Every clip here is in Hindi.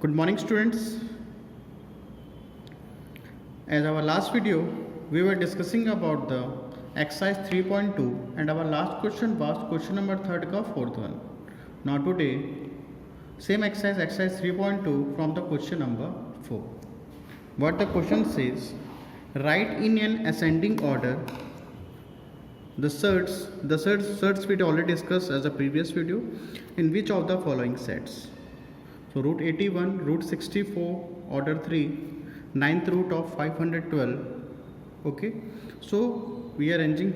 Good morning, students. As our last video, we were discussing about the exercise 3.2 and our last question was question number 3rd का fourth one. Now today, same exercise 3.2 from the question number 4. What the question says, write in an ascending order the surds we already discussed as a previous video in which of the following sets. So root 81, root 64, order 3, 9th root of 512. Okay, so we are arranging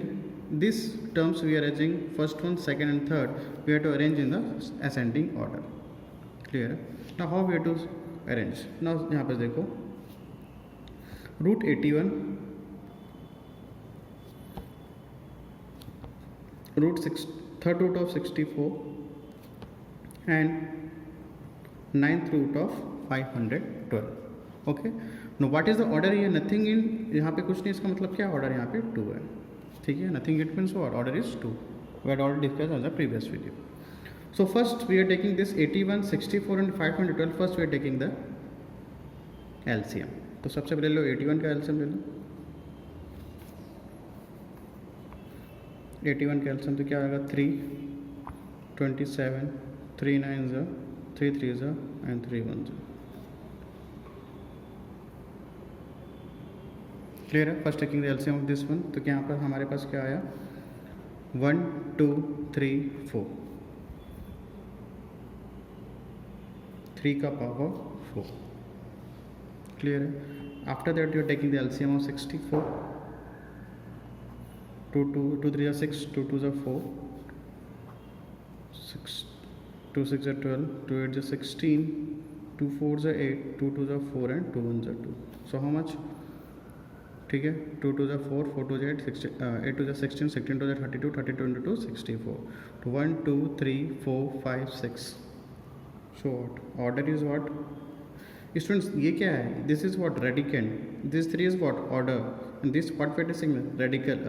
these terms, we are arranging first one, second and third, we have to arrange in the ascending order. Clear? Now how we have to arrange? Now यहाँ पे देखो root 81, third root of 64 and 9th root of 512. Okay, know what is the order here? Nothing in, यहाँ पे कुछ नहीं, इसका मतलब क्या ऑर्डर यहाँ पे 2 है. ठीक है, nothing it means what? Order is 2. We had already discussed in the previous video. So first we are taking this 81, 64 and 512. First we are taking the LCM. तो सबसे पहले लो 81 का एलसीएम ले लो. 81 का एलसीएम तो क्या आएगा? 3, 27, 3 9 3 3 and 3 1. क्लियर है? First taking the LCM of this one, तो यहाँ पर हमारे पास क्या आया? 1 2 3 4, 3 का पावर 4. क्लियर है? After that you are taking the LCM of 64. 2 3 6, 2 2 4, 6 2 6 12, 2 8 16, 2 4 8, 2 2 4 and 2 1 2. So how much? ठीक है, 2 2 4, 4 2 8, 8 2 16, 16 2 32, 32 into 2 64. 1 2 3 4 5 6. So what? Order is what? Students, ये क्या है? This is what? Radicand. This 3 is what? Order. And this what we are saying? Radical.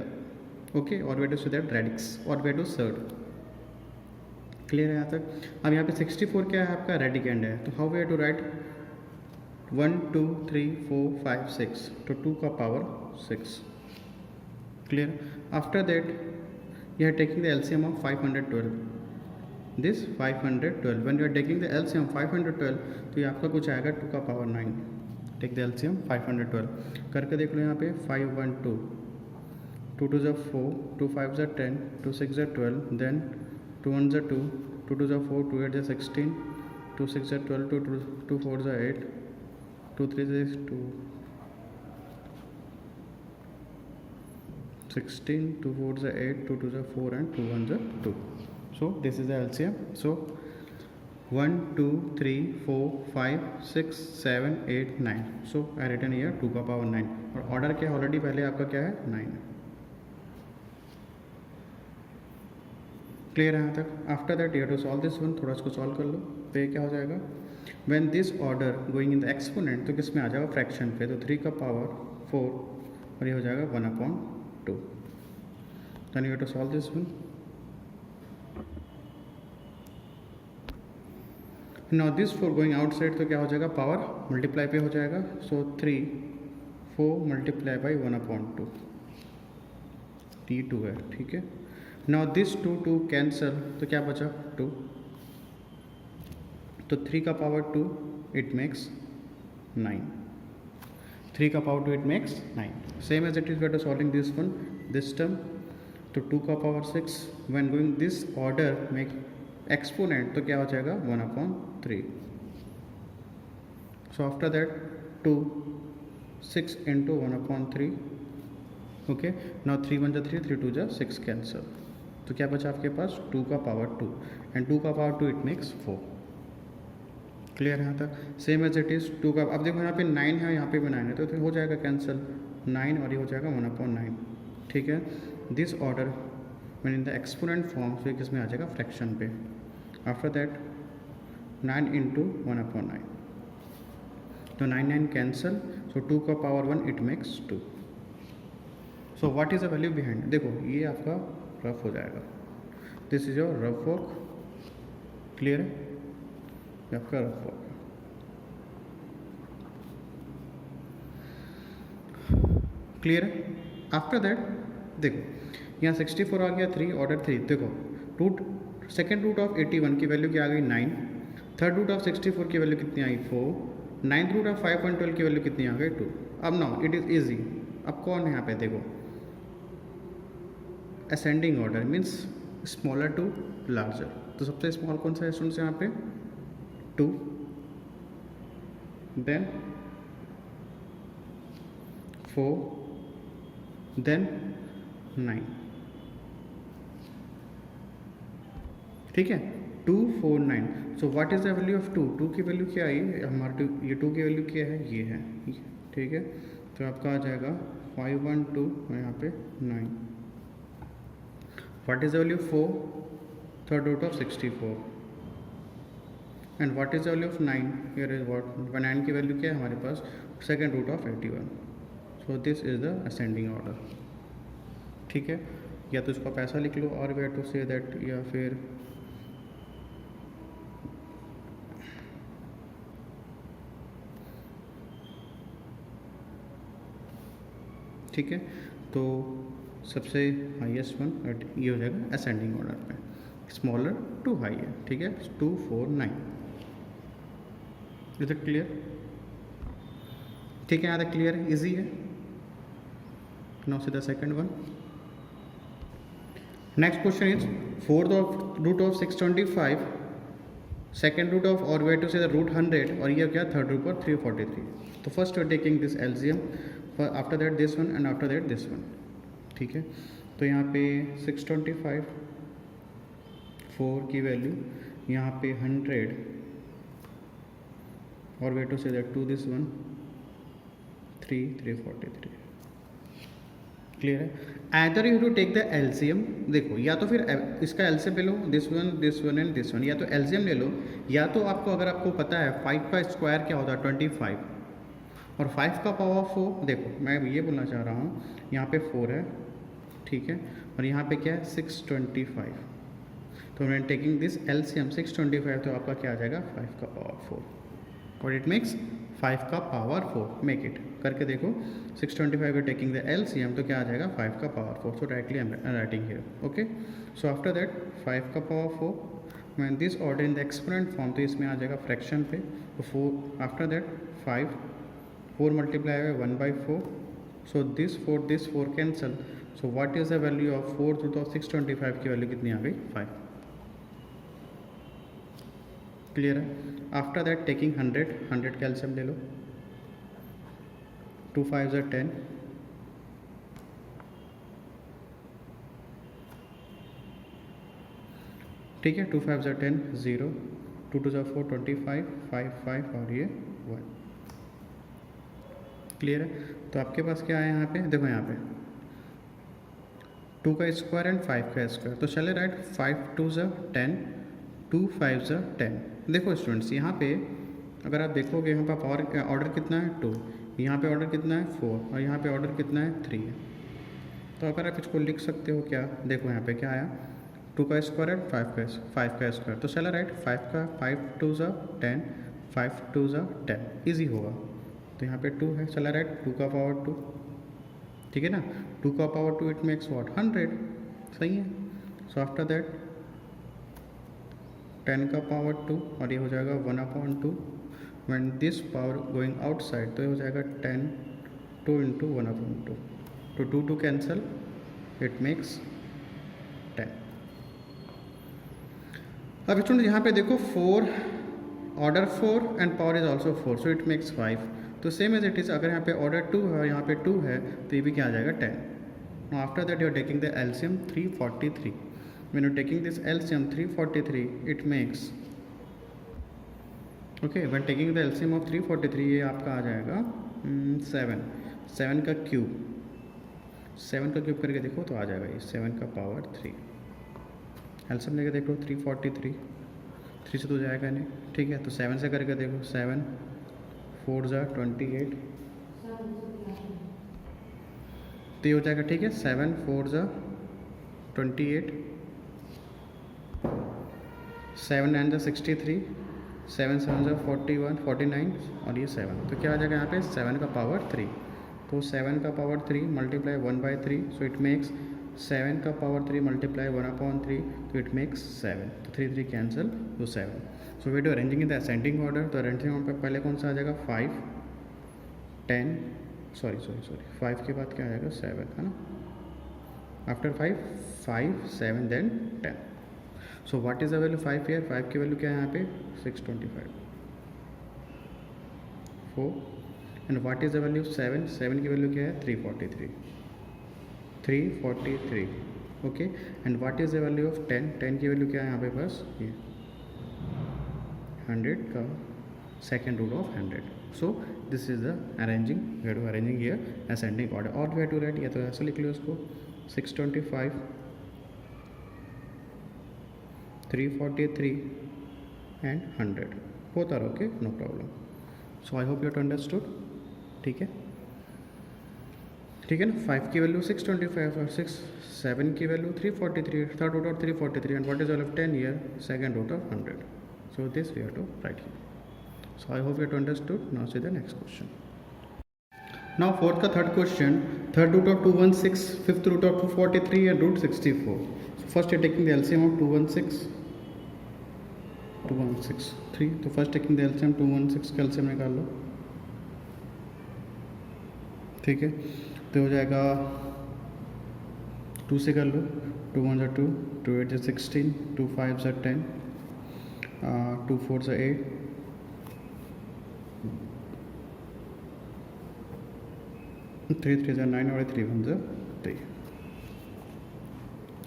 Okay, or we have to say that radix, or we have to surd. Clear है यहाँ तक? अब यहाँ पे 64 क्या है? आपका रेडिकेंड है. तो how we have to write? 1 2 3 4 5 6, तो 2 का power 6. Clear? After that you are taking the LCM of 512. This 512. When you are taking the LCM 512, तो ये आपका कुछ आएगा 2 का पावर 9. टेक द एलसीएम 512 करके देख लो. यहाँ पे 5 1 2, 2 2 4, 2 5 10, 2 6 12, then 2 1 2, 2 2 4, 2 8 16, 2 6 12, 2 4 8, 2 3 2 16, 2 4 8, 2 2 4 and 2 1 2. So this is the LCM. So 1 2 3 4 5 6 7 8 9. So I written here 2 का पावर 9. और ऑर्डर क्या ऑलरेडी पहले आपका क्या है? 9 है. क्लियर है यहाँ तक? After that you have to solve this one. थोड़ा इसको सॉल्व कर लो. तो ये क्या हो जाएगा? When this order going in the exponent, तो किस में आ जाएगा? फ्रैक्शन पे. तो 3 का पावर 4 और ये हो जाएगा 1/2. Then you have to solve this one. Now this 4 going outside, तो क्या हो जाएगा? पावर मल्टीप्लाई पे हो जाएगा. सो 3 4 मल्टीप्लाई बाई 1/2. T2 है. ठीक है. नाउ दिस 2 कैंसल, तो क्या बचा? 2. तो 3 का पावर 2, इट मेक्स 9. 3 का power 2, it makes 9. Same as it is we are solving this one, this term. तो 2 का power 6. When going this order make exponent, तो क्या हो जाएगा? 1/3. So after that 2 6 into 1/3. Okay. Now 3 1 3, 3 2 6 cancel. तो क्या बचा आपके पास? 2 का पावर 2 एंड 2 का पावर 2, इट मेक्स 4. क्लियर है यहाँ तक? सेम एज इट इज़ 2 का. अब देखो यहाँ पे 9 है, यहाँ पे भी 9 है, तो हो जाएगा कैंसिल. 9 और ये हो जाएगा 1/9. ठीक है. This order when in the exponent form, फिर किस में आ जाएगा? फ्रैक्शन पे. After that 9 into 1/9. तो 9 9 कैंसल. सो 2 का power 1, it makes 2. So what is the value behind? देखो ये आपका रफ हो जाएगा. This is your rough work. Clear है? ये आपका रफ वर्क. क्लियर है। आफ्टर दैट देखो यहाँ 64 आ गया 3 ऑर्डर 3, देखो रूट सेकेंड रूट ऑफ 81 की वैल्यू क्या आ गई 9, थर्ड रूट ऑफ 64 की वैल्यू कितनी आई 4, नाइन्थ रूट ऑफ 512 की वैल्यू कितनी आ गई 2। अब नाउ इट इज़ ईजी। अब कौन है यहाँ पे देखो ascending order means smaller to larger, तो सबसे स्मॉल कौन सा है स्टूडेंट्स यहाँ पे 2, देन 4, देन 9, ठीक है 2 4 9। So what is the value of 2, 2 की वैल्यू क्या आई हमारे ये 2 की वैल्यू क्या है ये है, ठीक है। तो आपका आ जाएगा 5 1 2 और यहाँ पे 9। What is the value 4, third root of 64, and what is the value of 9, here is what 9 की वैल्यू क्या है हमारे पास second root of 81। So this is the ascending order, ठीक है। या तो इसका पैसा लिख लो और वे टू से दैट, या फिर ठीक है। तो सबसे हाईएस्ट वन ये हो जाएगा असेंडिंग ऑर्डर पे, स्मॉलर टू हाई है, ठीक है 2 4 9। Is it clear? ठीक है यहाँ तक क्लियर है, इजी है। Now see the second one. Next question is fourth of root of 625, second root of और way to say the root 100, और ये क्या थर्ड रूट ऑफ 343। तो first you are taking this LCM, after that this one and after that this one, ठीक है। तो यहाँ पे 625 4 की वैल्यू, यहाँ पे 100 और way to say that 2 this one 343। Clear है। Either you to take the LCM, देखो या तो फिर इसका एलसीएम ले लो this one and this one, या तो एलसीएम ले लो, या तो आपको अगर आपको पता है 5 का स्क्वायर क्या होता है 25, और 5 का पावर 4, देखो मैं ये बोलना चाह रहा हूँ यहाँ पे 4 है, ठीक है, और यहाँ पे क्या है 625। तो मैं टेकिंग दिस एलसीएम 625, तो आपका क्या आ जाएगा 5 का पावर 4, और इट मेक्स 5 का पावर 4, मेक इट करके देखो 625 का टेकिंग द एलसीएम, तो क्या आ जाएगा 5 का power 4। So directly I am writing here, okay. So after that 5 का पावर 4 मैं this order in the exponent form, तो इसमें आ जाएगा फ्रैक्शन पे, तो 4 आफ्टर दैट 4 मल्टीप्लाई है 1/4, so this 4 cancel. So what is the value of 4 root of 625 की वैल्यू कितनी आ गई 5। क्लियर है। आफ्टर दैट टेकिंग 100 कैल्शियम ले लो, 2 5 are 10, ठीक है 2 5 are 10 0, 2 2 are 4 25 5 5 और ये 1। क्लियर है। तो आपके पास क्या है यहाँ पे, देखो यहाँ पे 2 का स्क्वायर एंड 5 का स्क्वायर, तो चले राइट 5 2 are 10, 2 5 are 10। देखो स्टूडेंट्स यहाँ पे अगर आप देखोगे यहाँ पर ऑर्डर कितना है 2, यहाँ पे ऑर्डर कितना है 4, और यहाँ पे ऑर्डर कितना है 3 है। तो अगर आप इसको लिख सकते हो क्या, देखो यहाँ पे क्या आया 2 का स्क्वायर है 5 का स्क्वायर, तो चला राइट 5 2 are 10, 5 2 are 10 ईजी होगा। तो यहाँ पे 2 है, चला राइट 2 का पावर 2, ठीक है ना, 2 का पावर 2 इट मेक्स व्हाट 100, सही है। सो आफ्टर दैट 10 का पावर 2 और ये हो जाएगा 1/2, when this power going outside, तो ये हो जाएगा 10 2 into 1/2, तो 2 2 cancel, it makes 10। अब स्टूडेंट यहाँ पे देखो 4 order 4 and power is also 4, so it makes 5। तो सेम एज इट इज़, अगर यहाँ पे ऑर्डर 2 है यहाँ पे 2 है, तो ये भी क्या आ जाएगा 10। After that you are taking the LCM 343, when you taking this LCM 343 it makes, okay, when taking the LCM of 343 ये आपका आ जाएगा 7 का क्यूब, 7 का क्यूब करके देखो तो आ जाएगा ये 7 का पावर 3। एलसीएम लेके देखो 343, 3 से तो जाएगा नहीं, ठीक है। तो 7 से करके देखो 7 4 are 28, तो ये हो जाएगा, ठीक है 7 4 are 28, 7 9 are 63, 7 7 are 41 49, और ये 7, तो क्या आ जाएगा यहाँ पे 7 का पावर 3। तो 7 का power 3 multiply 1/3, so it makes 7 का पावर 3 मल्टीप्लाई 1/3, तो इट मेक्स 7, तो 3 3 कैंसिल, तो 7. So we do arranging in the ascending order. तो अरेंजिंग ऑर्डर पे पहले कौन सा आ जाएगा 5 10 सॉरी 5 के बाद क्या आ जाएगा 7, है ना. After 5 5 7 then 10. So what is the value 5 here. 5 की वैल्यू क्या है यहाँ पे 625 4. And what is the value 7. 7 की वैल्यू क्या है 343. Okay. And what is the value of 10. 10 की वैल्यू क्या है यहाँ पे बस ये 100 का second root of 100. So this is the arranging. We have to arranging here ascending order. और वी हैव टू राइट, या तो ऐसे लिख लो इसको 625 343 and 100. Both are okay, no problem. So I hope you have understood. ठीक है ना. 5 की वैल्यू 625 और 7 की value 343, third root of 343. And what is value of 10 here second root of 100. So this we have to write here. So I hope you have understood. Now see the next question. Now fourth का third question. Third root of 216, fifth root of 243 and root 64. So first you're taking the LCM of 216 3. तो first taking the LCM 216 का LCM निकाल लो. ठीक है. तो हो जाएगा 2 से कर लो. 2 1 2, 2 8 16, 2 5 10, 2 4 8, 3 3 9 और 3 1 3.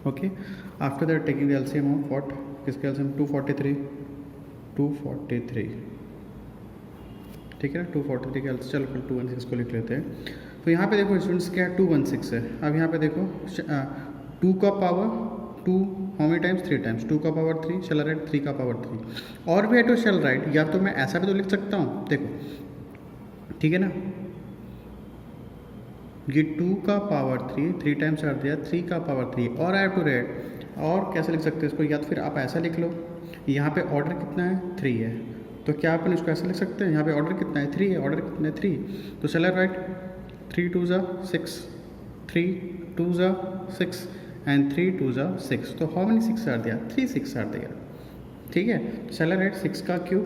Okay. After that taking the LCM of what, किसके एलसीएम 243. ठीक है ना. 243 का एलसीएम. चलो फिर 216 को लिख लेते हैं. तो यहाँ पे देखो स्टूडेंट्स क्या है 216 है. अब यहाँ पे देखो 2 का power 2 how many times 3 times. 2 का पावर 3 शैल राइट 3 का पावर 3. और भी है तो शैल राइट, या तो मैं ऐसा भी तो लिख सकता हूँ. देखो ठीक है ना, ये 2 का पावर 3 टाइम्स कर दिया 3 का पावर 3. और आई हैव टू राइट, और कैसे लिख सकते हैं इसको, या तो फिर आप ऐसा लिख लो. यहाँ पे ऑर्डर कितना है 3 है, तो क्या अपन इसको ऐसा लिख सकते हैं. यहाँ पे ऑर्डर कितना है 3 है, ऑर्डर कितना है 3. तो शैल राइट 3 2 6, 3 2 6 एंड 3 2 6. तो हाउ मेनी 6 आर दिया 3 6 आर दिया. ठीक है. चला राइट 6 का क्यूब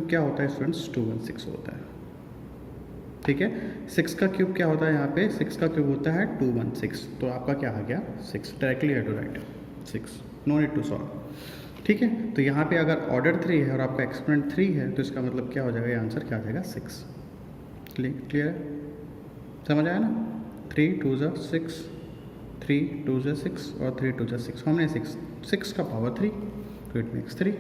क्या होता है स्टूडेंट्स 216 होता है. ठीक है. 6 का क्यूब क्या होता है यहाँ पे 6 का क्यूब होता है 216. तो आपका क्या आ गया 6. Directly have to write 6, no need to solve. ठीक है. तो यहाँ पे अगर ऑर्डर 3 है और आपका एक्सपोनेंट 3 है, तो इसका मतलब क्या हो जाएगा, ये आंसर क्या आ जाएगा 6. क्लियर है, समझ आया ना. 3 2 6, 3 2 6 और 3 2 6. हमने 6 का पावर 3, तो इट मेक्स 3.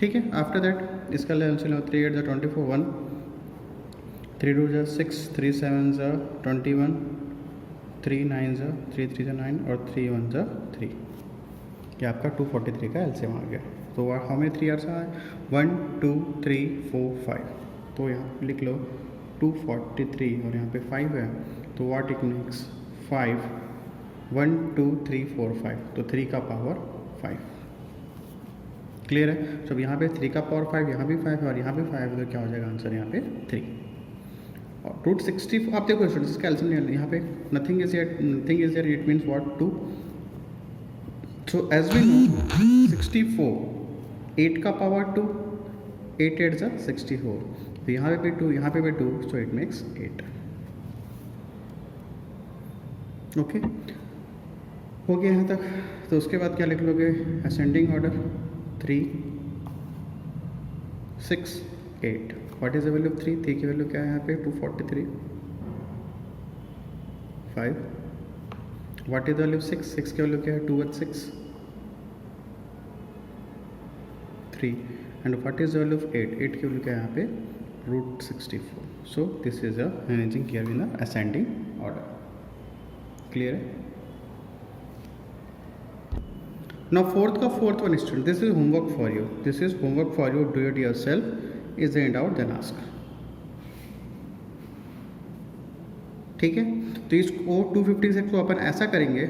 ठीक है. आफ्टर दैट इसका ले 3 8 24 1, 3 2 6, 3 7 21, 3 9 3 3 9 और 3 1 3. ये आपका 243 का एलसीएम आ गया. तो हाउ मेनी 3 आर 1 2 3 4 5. तो यहाँ लिख लो 243 और यहाँ पे 5 है, तो व्हाट इट मेक्स 5 1 2 3 4 5. तो 3 का पावर 5. क्लियर है. तो अब यहाँ पे 3 का पावर 5, यहाँ भी 5 और यहाँ भी 5, तो क्या हो जाएगा आंसर यहाँ पे 3. और रूट 64 आप देखो स्टूडेंट्स इसका एल्सियम यहाँ पे nothing is here it means what 2. So as we know 64 8 का पावर 2, 8 8 64. तो यहाँ पे भी 2, यहाँ पे भी 2, सो इट मेक्स 8. ओके. हो गया यहाँ तक. तो उसके बाद क्या लिख लोगे ascending order 3 6 8. What is the value of 3 की वैल्यू क्या है यहाँ पे 243 5. What is the value of 6 की वैल्यू क्या है 216 3. And what is the value of 8 की वैल्यू क्या है यहाँ पे root 64. So this is arranging here in the ascending order. Clear है. Now fourth one student, this is homework for you. Do it yourself. Is the end out then ask. ठीक है. तो इसको 256 को अपन ऐसा करेंगे,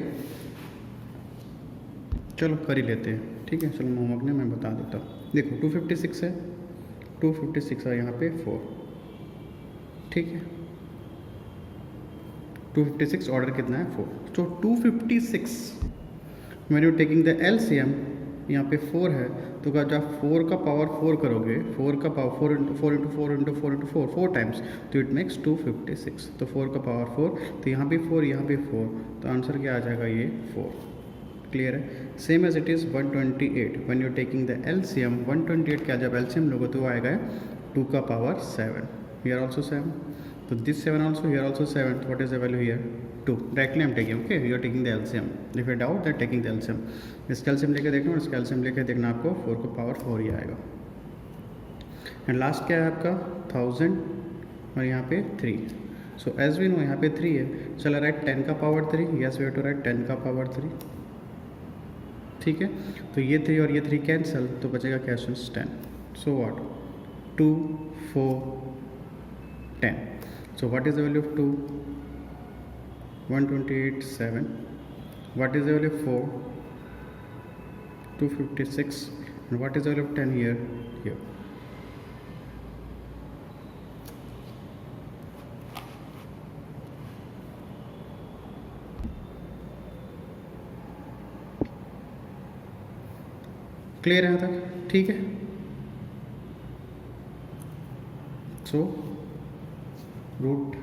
चलो कर ही लेते हैं. ठीक है. चलो होमवर्क ने मैं बता देता हूँ. देखो 256 है, 256 है यहाँ पे 4. ठीक है. 256 ऑर्डर कितना है 4, तो 256 when you taking the LCM, यहाँ पे 4 है तो जब 4 का पावर 4 करोगे, 4 का power 4 into 4 into 4 into 4 into 4 4 times, तो इट मेक्स 256, तो 4 का पावर 4, तो यहाँ भी 4 यहाँ भी 4, तो आंसर क्या आ जाएगा ये 4। क्लियर है। Same as it is 128 when you taking the LCM, 128 का जब एलसीएम लोगे तो आएगा 2 का पावर 7, हियर ऑल्सो 7, तो this 7 also, here also 7, so what is the value here 2, directly I'm taking, okay, you are taking the LCM, if you doubt that taking the LCM, इसका LCM लेके देखना और इसका LCM लेके देखना, आपको 4 का पावर 4 ही आएगा। एंड लास्ट क्या है आपका 1000 और यहाँ पे 3, सो एज वी नो यहाँ पे 3 है, चला राइट 10 का power 3, yes we have to write 10 का पावर 3, ठीक है, तो ये 3 और ये 3 कैंसिल, तो बचेगा क्या 10, so what 2 4 10, so what is the value of 2, 128 7, what is the value of 4, 256, and what is the value of 10 here, clear है यहाँ तक, ठीक है। सो रूट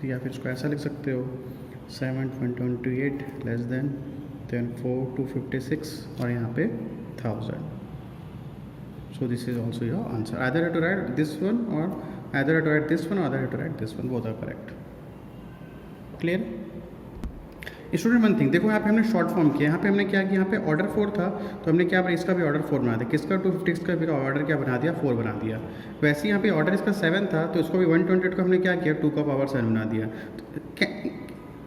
या फिर इसको ऐसा लिख सकते हो 7.28 लेस देन 4 256 और यहाँ पे 1000, so this is also your answer, either have to write this one और either have to write this one, either have to write this one, both are correct. Clear. Student one thing, देखो यहाँ पे हमने शॉर्ट फॉर्म किया, यहाँ पे हमने क्या किया, यहाँ पे ऑर्डर 4 था तो हमने क्या इसका भी ऑर्डर 4 बना दिया, किसका 256 का भी ऑर्डर क्या बना दिया 4 बना दिया। वैसे यहाँ पे ऑर्डर इसका 7 था तो इसको भी 128 को हमने क्या किया 2 का पावर 7 बना दिया, तो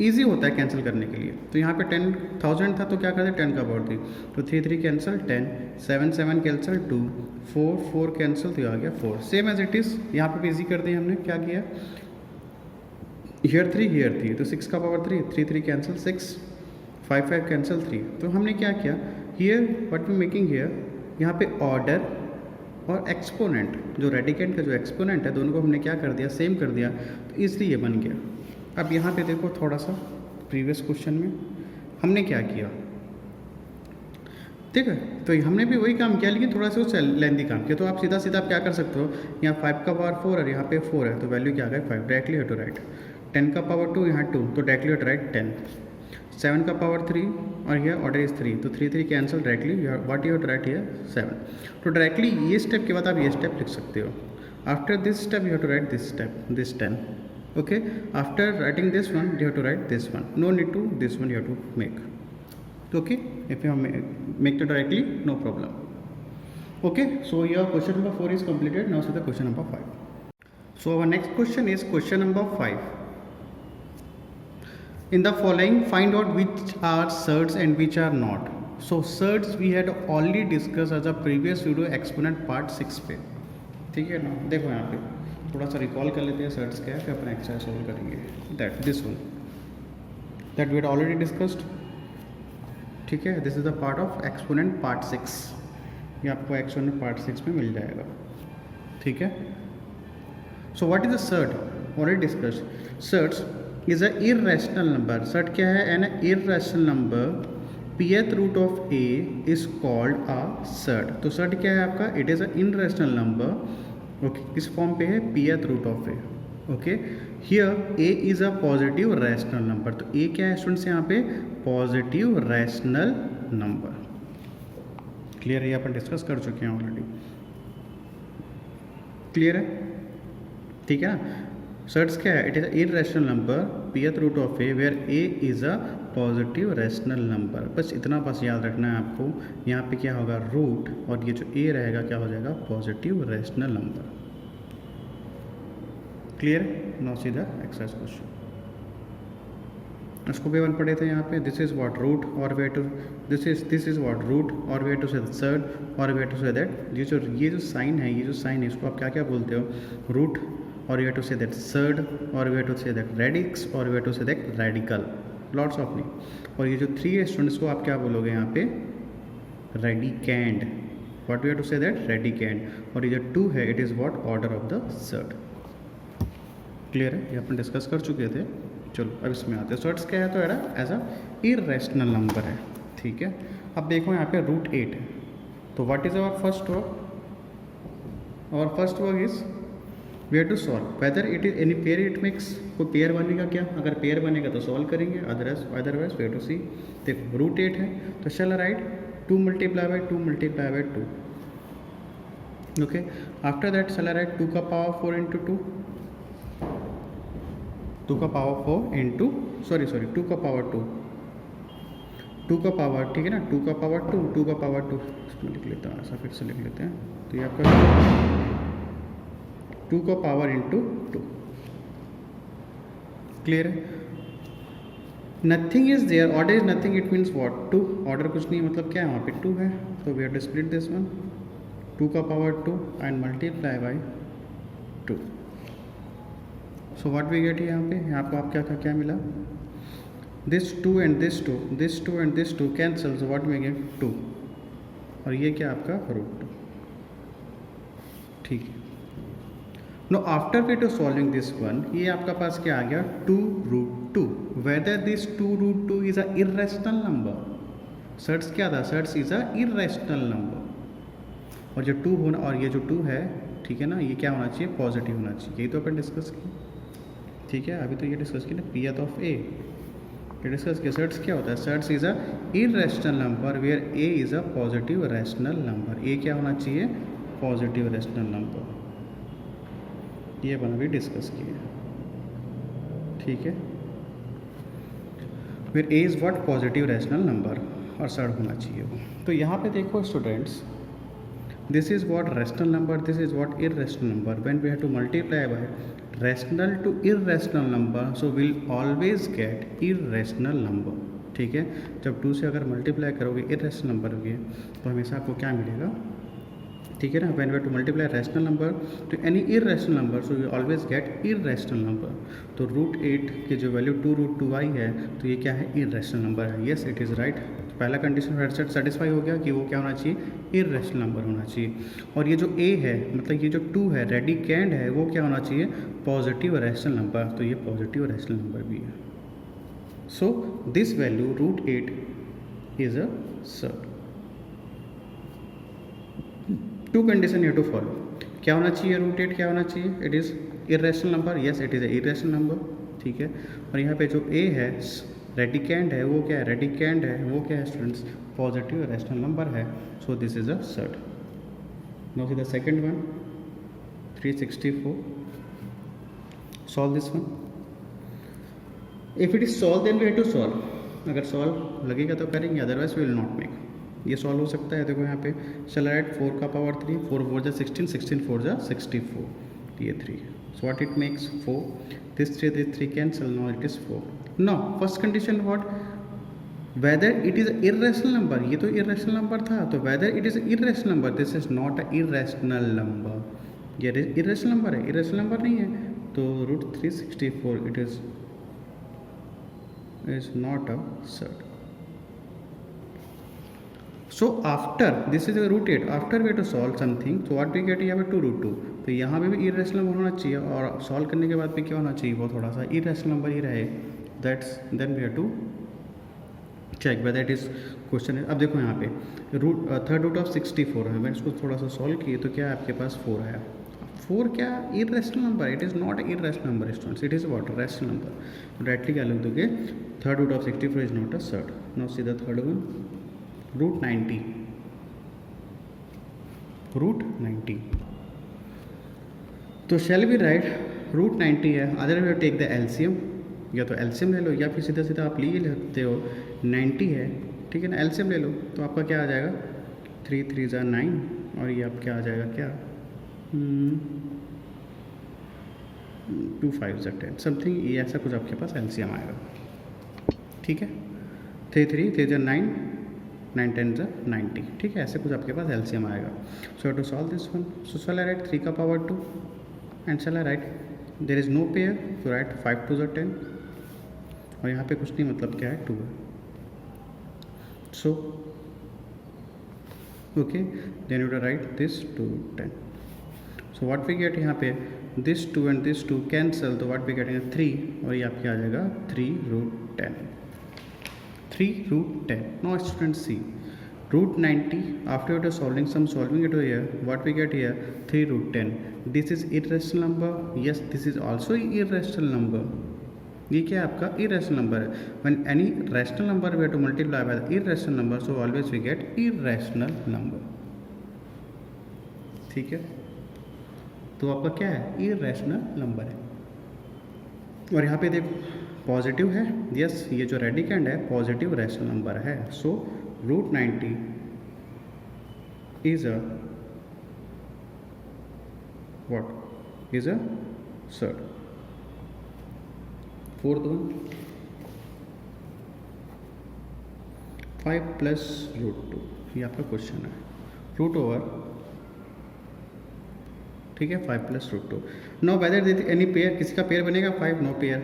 ईजी होता है कैंसिल करने के लिए। तो यहाँ पे 10,000 था तो क्या करते 10 का पावर 3, तो 3 3 कैंसिल 10, 7 7 कैंसिल 2, 4 4 कैंसिल, तो आ गया 4। सेम एज इट इज़ यहाँ पे भी ईजी कर दिया हमने, क्या किया हियर 3 हियर 3, तो 6 का पावर 3, 3 3 कैंसिल 6, 5 5 कैंसिल 3, तो हमने क्या किया here what we making here, यहाँ पे ऑर्डर और एक्सपोनेंट, जो रेडिकेंट का जो एक्सपोनेंट है दोनों को हमने क्या कर दिया सेम कर दिया, तो इसलिए ये बन गया। अब यहाँ पे देखो थोड़ा सा प्रीवियस क्वेश्चन में हमने क्या किया, ठीक है, तो हमने भी वही काम किया लेकिन थोड़ा सा लेंथी काम किया। तो आप सीधा सीधा आप क्या कर सकते हो, यहाँ 5 का पावर 4 और यहाँ पे 4 है, तो वैल्यू क्या आ गया 5, डायरेक्टली हैव टू राइट। 10 का पावर 2 यहाँ 2, तो डायरेक्टली हैव टू राइट 10। 7 का पावर 3 और यह ऑर्डर इज 3, तो 3 3 cancel, directly what you have to write here 7। तो डायरेक्टली ये स्टेप के बाद आप ये स्टेप लिख सकते हो। After this step you have to write this step, this 10, okay, after writing this one you have to write this one, no need to this one you have to make, okay, if you make it directly no problem, okay. So your question number 4 is completed. Now see the question number 5. So our next question is question number 5. In the following find out which are surds and which are not. So surds we had already discussed as a previous video exponent part 6 पे, ठीक है ना। देखो यहाँ पे थोड़ा सा रिकॉल कर लेते हैं सर्ट्स क्या है, फिर अपना एक्सरसाइज सोल्व करेंगे। That this one that we had already discussed, ठीक है। This is the part of exponent part 6, ये आपको एक्सपोनेंट पार्ट 6 में मिल जाएगा, ठीक है। So what is the surd, already discussed. Surds is a irrational number, surd क्या है, an irrational number pth root of a is called a surd. तो सर्ट क्या है आपका, it is a irrational number, okay, किस फॉर्म पे है pth root of a, okay. Here a is a positive rational number, तो a क्या है स्टूडेंट्स यहाँ पे पॉजिटिव रैशनल नंबर। क्लियर है, ये अपन डिस्कस कर चुके हैं ऑलरेडी, क्लियर है, ठीक है ना। सर्ट्स क्या है, it is a irrational number pth root of a where a is a positive rational number. बस इतना बस याद रखना है आपको, यहाँ पे क्या होगा रूट और ये जो a रहेगा क्या हो जाएगा positive rational number. Clear. Now see the exercise question, इसको भी वन पढ़े थे यहाँ पे। दिस इज व्हाट रूट और way to this is what root और वे टू से सर्ड और वे टू से दैट। ये जो साइन है, ये जो साइन है इसको आप क्या क्या बोलते हो, रूट और way to say that surd और way to say that radix और way to say that radical, lots of name. और ये जो 3 है स्टूडेंट्स को आप क्या बोलोगे यहाँ पे radicand, what we have to say that radicand. और ये जो 2 है it is what order of the surd. Clear है, ये अपन डिस्कस कर चुके थे। चलो अब इसमें आते हैं। सो इट्स क्या है, तो एज अ इरेशनल नंबर है, ठीक है। अब देखो यहाँ पे रूट 8 है, तो what is our first work? Our first work is we have to solve whether it is any pair, it makes, कोई पेयर बनेगा क्या? अगर पेयर बनेगा तो सॉल्व करेंगे, otherwise we have to see. देखो रूट 8 है, तो shall I write 2 multiply by 2 multiply by 2, okay. After that shall I write 2 का पावर 4 इंटू 2, 2 का पावर 4 इंटू सॉरी 2 का पावर 2, 2 का पावर, ठीक है ना, 2 का पावर 2, 2 का पावर 2, इसमें लिख लेता हूँ, ऐसा फिर से लिख लेते हैं। तो ये आपका 2 का पावर इंटू 2, क्लियर है। Nothing is there, order is nothing, it means what? 2, order कुछ नहीं, मतलब क्या है वहाँ पे 2 है, तो we have to split this one, 2 का power 2 and multiply by 2। So what we get यहाँ पे, यहाँ पे आप क्या मिला? This 2 and this 2, this 2 and this 2 cancel, so what we get 2, और ये क्या आपका रूट 2, ठीक है। No after way to solving this one, ये आपका पास क्या आ गया? 2 root 2, whether this 2 root 2 is a irrational number. Surds क्या था? Surds is a irrational number, और जो 2 होना, और ये जो 2 है, ठीक है ना, ये क्या होना चाहिए? पॉजिटिव होना चाहिए, यही तो अपन डिस्कस किए, ठीक है। अभी तो ये डिस्कस किया ना, पी ऑफ ए, ये डिस्कस किया। सर्ट्स क्या होता है? Surds is a irrational number where A is a positive rational number. A क्या होना चाहिए? पॉजिटिव रैशनल नंबर, ये अपन अभी डिस्कस किए, ठीक है। फिर a is what? Positive rational number, और सर्ड होना चाहिए वो। तो यहाँ पे देखो students, this is what? Rational number, this is what? Irrational number. When we have to multiply by rational to irrational number, so will always get irrational number, ठीक है। जब 2 से अगर मल्टीप्लाई करोगे इरेशनल नंबर के, तो हमेशा आपको क्या मिलेगा? ठीक है ना। When we to multiply rational number to any irrational number, so you always get irrational number. तो रूट 8 की जो वैल्यू 2 रूट 2 आई है, तो ये क्या है? इरेशनल नंबर है। Yes, it is right. पहला कंडीशन सेटिस्फाई हो गया कि वो क्या होना चाहिए? इरेशनल नंबर होना चाहिए। और ये जो ए है, मतलब ये जो 2 है, रेडिकेंड है, वो क्या होना चाहिए? पॉजिटिव रैशनल नंबर, तो ये पॉजिटिव रैशनल नंबर भी है। So this value root 8 is a surd. 2 condition you to follow. क्या होना चाहिए? रूट 8 क्या होना चाहिए? It is irrational number, yes it is a irrational number, ठीक है। और यहाँ पे जो ए है, रेडिकेंड है, वो क्या है? रेडिकेंड है, वो क्या है स्टूडेंट्स? पॉजिटिव रैशनल नंबर है। So this is a surd. Now see the second one, 364। Solve this one. If it is solve then we have to solve. अगर सॉल्व लगेगा तो करेंगे, otherwise we will not make. ये सॉल्व हो सकता है। देखो यहाँ पे चल राइट 4 का पावर 3, 4 4 जा 16, 16 4 जा 64, ये 3। So what it makes? 4। This 3 cancel, now it is 4। Now first condition what? Whether it is irrational number. ये तो इरेशनल नंबर था, तो whether it is irrational number, this is not a irrational number. ये इरेशनल नंबर है, इरेशनल नंबर नहीं है, तो root 364 it is not a surd. So after this is root 8, after way to solve something, तो व्हाट वी गेट? यहाँ पे 2 रूट 2, तो यहाँ पे भी इरेशनल नंबर होना चाहिए, और सॉल्व करने के बाद भी क्या होना चाहिए? वो थोड़ा सा इरेशनल नंबर ही रहे। That's then we have to check whether it is question है। अब देखो यहाँ पे रूट थर्ड रूट ऑफ 64 है, मैंने इसको थोड़ा सा सॉल्व किए, तो क्या आपके पास 4 आया। 4 क्या? Irrational number, it is not irrational number students, it is what? Rational number. Directly क्या लिख दोगे? Third root of 64 is not a surd. Now see the third one, root 90, root 90। तो शैल बी राइट रूट 90 है, other way take the LCM, या तो एलसीएम ले लो, या फिर सीधा सीधा आप ले सकते हो। 90 है, ठीक है ना, एलसीएम ले लो, तो आपका क्या आ जाएगा? 3 3 जा 9, और ये आप क्या आ जाएगा? क्या 2 5 जा 10 समथिंग, ये ऐसा कुछ आपके पास एलसीएम आएगा, ठीक है। 3 3 3 जा 9, 9 10 जा 90, ठीक है, ऐसे कुछ आपके पास एलसीएम आएगा। So to solve this one, so shall I write 3 का power 2 and shall I write there is no pair, so write 5 2 जा 10, और यहाँ पे कुछ नहीं, मतलब क्या है? 2 है। So okay, then you write this 2 10। So what we get यहाँ पे दिस 2 एंड दिस 2 कैंसल, तो व्हाट वी गेट 3 और ये आपके आ जाएगा 3√10, 3√10. Now students see √90 after it is solving it over here, what we get here 3√10. This is irrational number. Yes, this is also irrational number. ये क्या है आपका irrational number है. When any rational number we have to multiply by the irrational number, so always we get irrational number. ठीक है, तो आपका क्या है irrational number है. और यहाँ पे देखो पॉजिटिव है. यस, ये जो रेडिकेंड है पॉजिटिव रैशनल नंबर है. सो √90 is a what? Is a surd. Fourth one, 5 plus √2. ये आपका क्वेश्चन है. रूट ओवर, ठीक है, 5 plus √2. Know whether any pair, किसी का पेयर बनेगा 5, नो पेयर.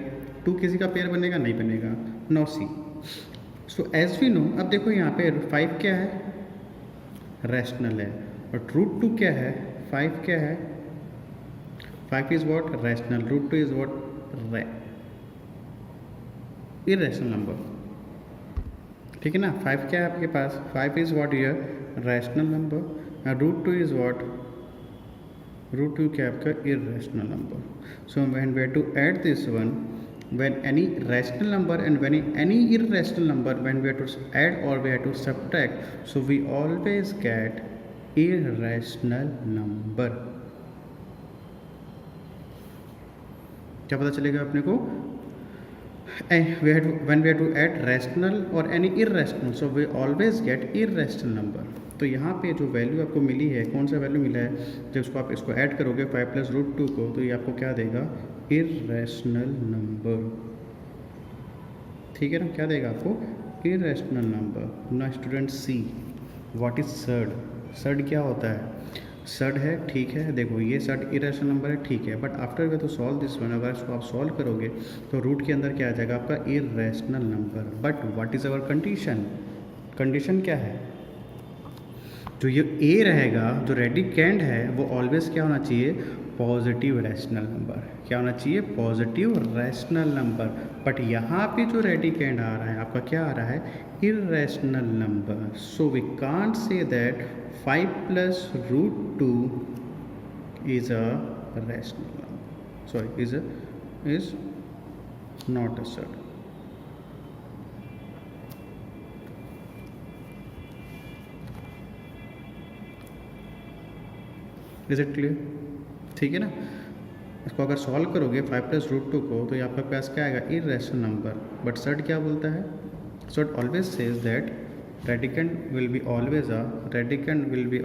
2 किसी का पेयर बनेगा, नहीं बनेगा, no see. So as we know, अब देखो यहाँ पे 5 क्या है, रैशनल है, और √2 क्या है, 5 क्या है, 5 is what, rational, √2 is what, irrational number. ठीक है ना. 5 क्या है आपके पास, 5 is what here, rational number, √2 is what, √2 क्या है आपका, irrational number. So when we have to add this one, when any rational number and when any irrational number, when we have to add or we have to subtract, so we always get irrational number. क्या पता चलेगा अपने को, when we have to add rational or any irrational, so we always get irrational number. तो यहाँ पे जो वैल्यू आपको मिली है, कौन सा वैल्यू मिला है, जब इसको आप इसको ऐड करोगे 5 plus √2 को, तो ये आपको क्या देगा, इरेशनल नंबर. ठीक है ना, क्या देगा आपको, इरेशनल नंबर. ना student see what is surd. Surd क्या होता है, सर्ड है, ठीक है. देखो ये सर्ड इरेशनल नंबर है, ठीक है, बट आफ्टर वे तो सॉल्व दिस वन, अगर इसको आप सॉल्व करोगे तो रूट के अंदर क्या आ जाएगा आपका, irrational number. But what is our condition, condition क्या है, जो ये ए रहेगा, जो रेडिकेंड है, वो ऑलवेज क्या होना चाहिए, पॉजिटिव रैशनल नंबर. क्या होना चाहिए, पॉजिटिव रैशनल नंबर. बट यहाँ पे जो रेडिकेंड आ रहा है आपका क्या आ रहा है, irrational number. So we can't say that 5 plus √2 is a rational number. Sorry, is not a surd. Is it clear. ठीक है ना. इसको अगर सॉल्व करोगे 5 plus √2 को, तो ये आपका पास क्या आएगा, इरेशनल नंबर. बट सर्ड क्या बोलता है, surd always says that radicand will be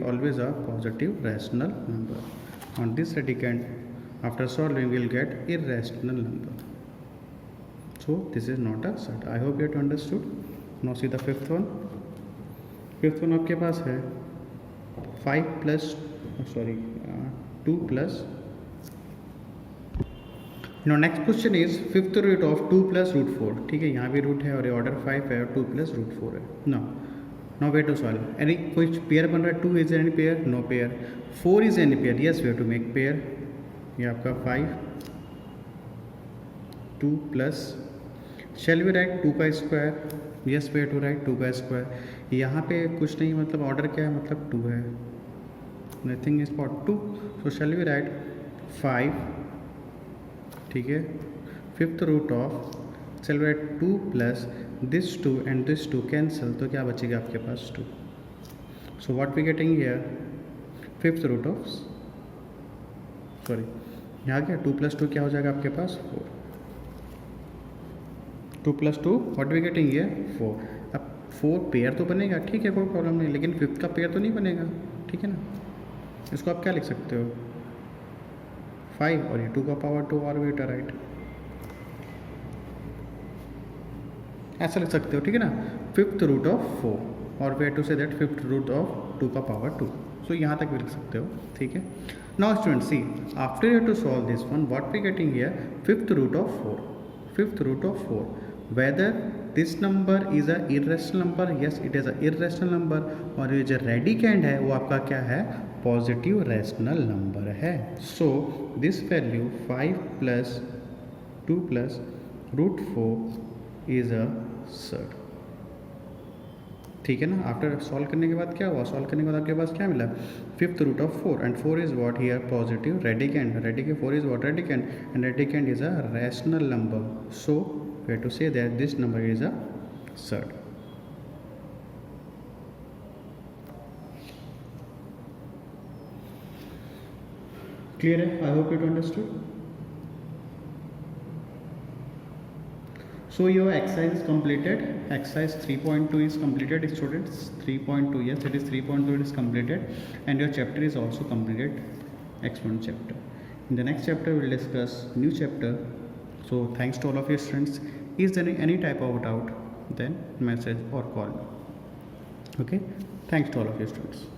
always a positive rational number. On this radicand, after solving, we will get irrational number. So this is not a surd. I hope you have understood. Now see the fifth one. Fifth one आपके पास है 5 plus 2 plus. Now next question is fifth root of 2 plus √4. ठीक है, यहाँ भी रूट है और ये ऑर्डर 5 है और 2 plus √4 है. Now we have to solve. Any कोई पेयर बन रहा है, 2 is any pair, no pair. 4 is any pair, yes we have to make pair. ये आपका 5 2 plus, shall we write 2 का square, yes we have to write 2 का स्क्वायर. यहाँ पे कुछ नहीं, मतलब ऑर्डर क्या है, मतलब 2 है, nothing is for 2. so shall we write 5, ठीक है, fifth root of, shall we write 2 plus this 2 and this 2 cancel, तो क्या बचेगा आपके पास 2. so what we getting here, fifth root of, sorry यहाँ क्या 2 plus 2 क्या हो जाएगा आपके पास 4. 2 plus 2 what we getting here 4. अब 4 पेयर तो बनेगा, ठीक है, कोई प्रॉब्लम नहीं, लेकिन फिफ्थ का पेयर तो नहीं बनेगा. ठीक है ना. इसको आप क्या लिख सकते हो, 5 और ये 2 का पावर 2 और वेट राइट, ऐसा लिख सकते हो. ठीक है ना. फिफ्थ रूट ऑफ 4 और way to say that fifth root of 2 का पावर 2. सो यहाँ तक भी लिख सकते हो. ठीक है. Now student see, after you to solve this one, what we getting here, fifth root of 4. Fifth root of 4, whether this number is a irrational number, yes it is a irrational number, और ये जो रेडिकेंड है वो आपका क्या है, पॉजिटिव रैशनल नंबर है. So this value 5 plus 2 plus root 4 is a surd. ठीक है ना. आफ्टर सॉल्व करने के बाद क्या हुआ, सॉल्व करने के बाद आपके पास क्या मिला, fifth root of 4 and 4 is what here positive radicand. Radicand 4 is what radicand and radicand is a rational number. So we have to say that this number is a surd. Clear है? I hope you understood. So your exercise is completed. Exercise 3.2 is completed, students. 3.2, yes, it is 3.2. It is completed, and your chapter is also completed. Exponent chapter. In the next chapter, we will discuss new chapter. So thanks to all of your students. Is there any type of doubt? Then message or call me. Okay. Thanks to all of your students.